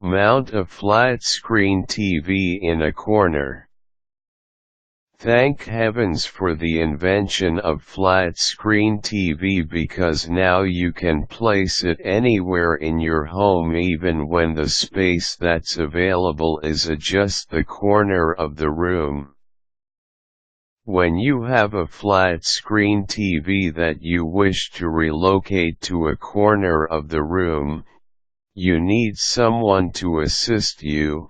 Mount a flat-screen TV in a corner. Thank heavens for the invention of flat-screen TV, because now you can place it anywhere in your home even when the space that's available is just the corner of the room. When you have a flat-screen TV that you wish to relocate to a corner of the room, you need someone to assist you.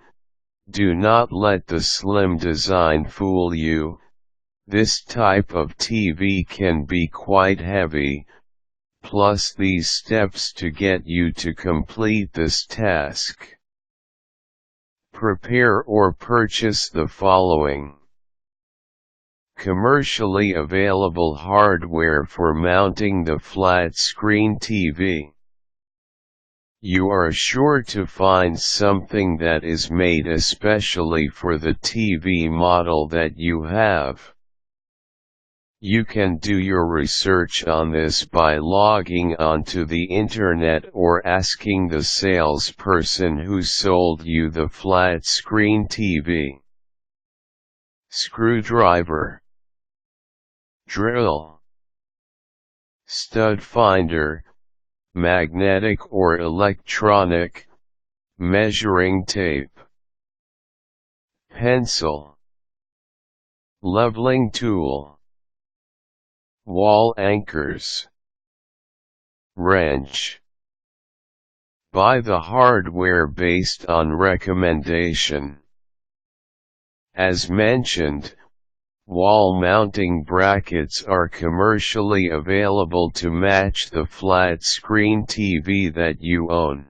Do not let the slim design fool you. This type of TV can be quite heavy, plus these steps to get you to complete this task. Prepare or purchase the following: commercially available hardware for mounting the flat-screen TV. You are sure to find something that is made especially for the TV model that you have. You can do your research on this by logging onto the internet or asking the salesperson who sold you the flat-screen TV. Screwdriver, drill, stud finder, magnetic or electronic, measuring tape, pencil, leveling tool, wall anchors, wrench. Buy the hardware based on recommendation. As mentioned, wall mounting brackets are commercially available to match the flat-screen TV that you own.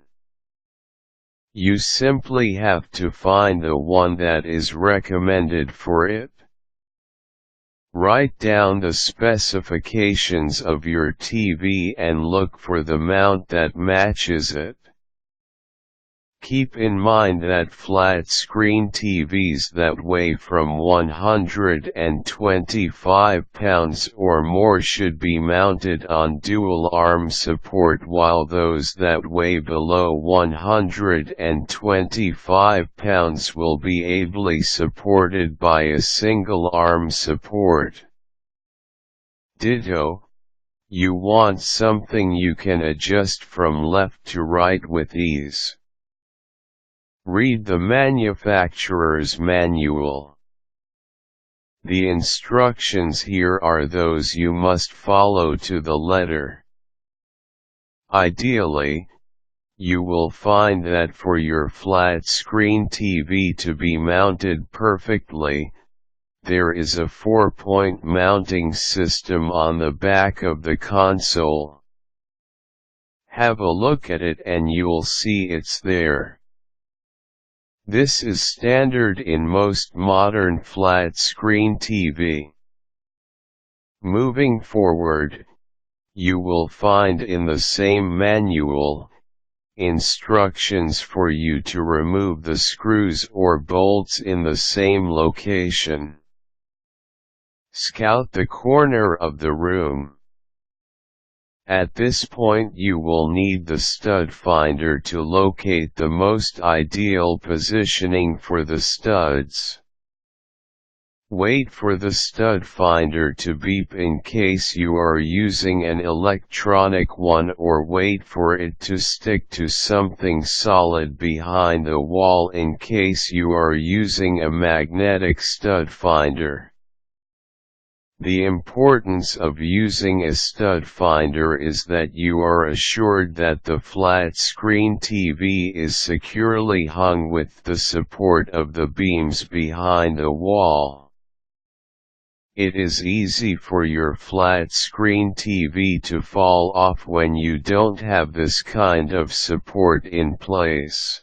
You simply have to find the one that is recommended for it. Write down the specifications of your TV and look for the mount that matches it. Keep in mind that flat-screen TVs that weigh from 125 pounds or more should be mounted on dual arm support, while those that weigh below 125 pounds will be ably supported by a single arm support. Ditto, you want something you can adjust from left to right with ease. Read the manufacturer's manual. The instructions here are those you must follow to the letter. Ideally, you will find that for your flat-screen TV to be mounted perfectly, there is a 4-point mounting system on the back of the console. Have a look at it and you'll see it's there. This is standard in most modern flat-screen TV. Moving forward, you will find in the same manual, instructions for you to remove the screws or bolts in the same location. Scout the corner of the room. At this point you will need the stud finder to locate the most ideal positioning for the studs. Wait for the stud finder to beep in case you are using an electronic one, or wait for it to stick to something solid behind the wall in case you are using a magnetic stud finder. The importance of using a stud finder is that you are assured that the flat-screen TV is securely hung with the support of the beams behind the wall. It is easy for your flat-screen TV to fall off when you don't have this kind of support in place.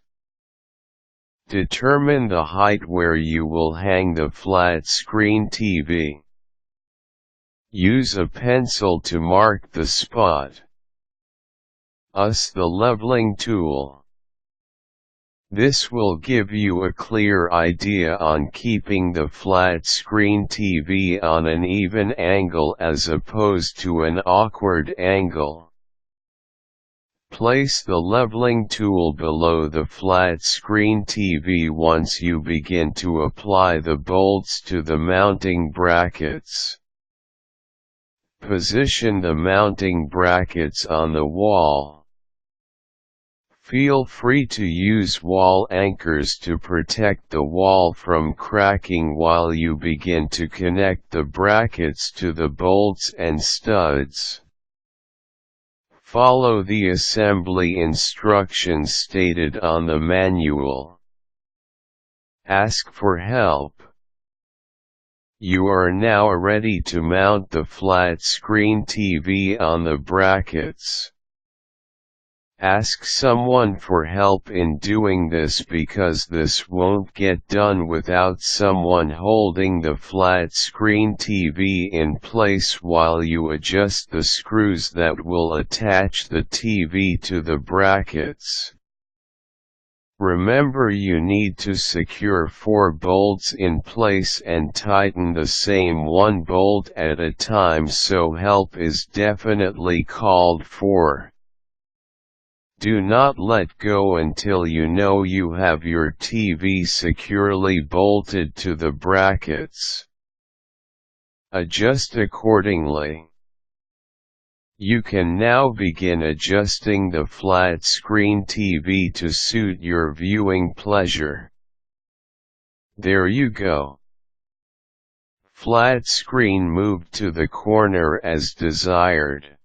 Determine the height where you will hang the flat-screen TV. Use a pencil to mark the spot. Use the leveling tool. This will give you a clear idea on keeping the flat-screen TV on an even angle as opposed to an awkward angle. Place the leveling tool below the flat screen TV once you begin to apply the bolts to the mounting brackets. Position the mounting brackets on the wall. Feel free to use wall anchors to protect the wall from cracking while you begin to connect the brackets to the bolts and studs. Follow the assembly instructions stated on the manual. Ask for help. You are now ready to mount the flat screen TV on the brackets. Ask someone for help in doing this because this won't get done without someone holding the flat screen TV in place while you adjust the screws that will attach the TV to the brackets. Remember, you need to secure 4 bolts in place and tighten the same one bolt at a time, so help is definitely called for. Do not let go until you know you have your TV securely bolted to the brackets. Adjust accordingly. You can now begin adjusting the flat screen TV to suit your viewing pleasure. There you go. Flat screen moved to the corner as desired.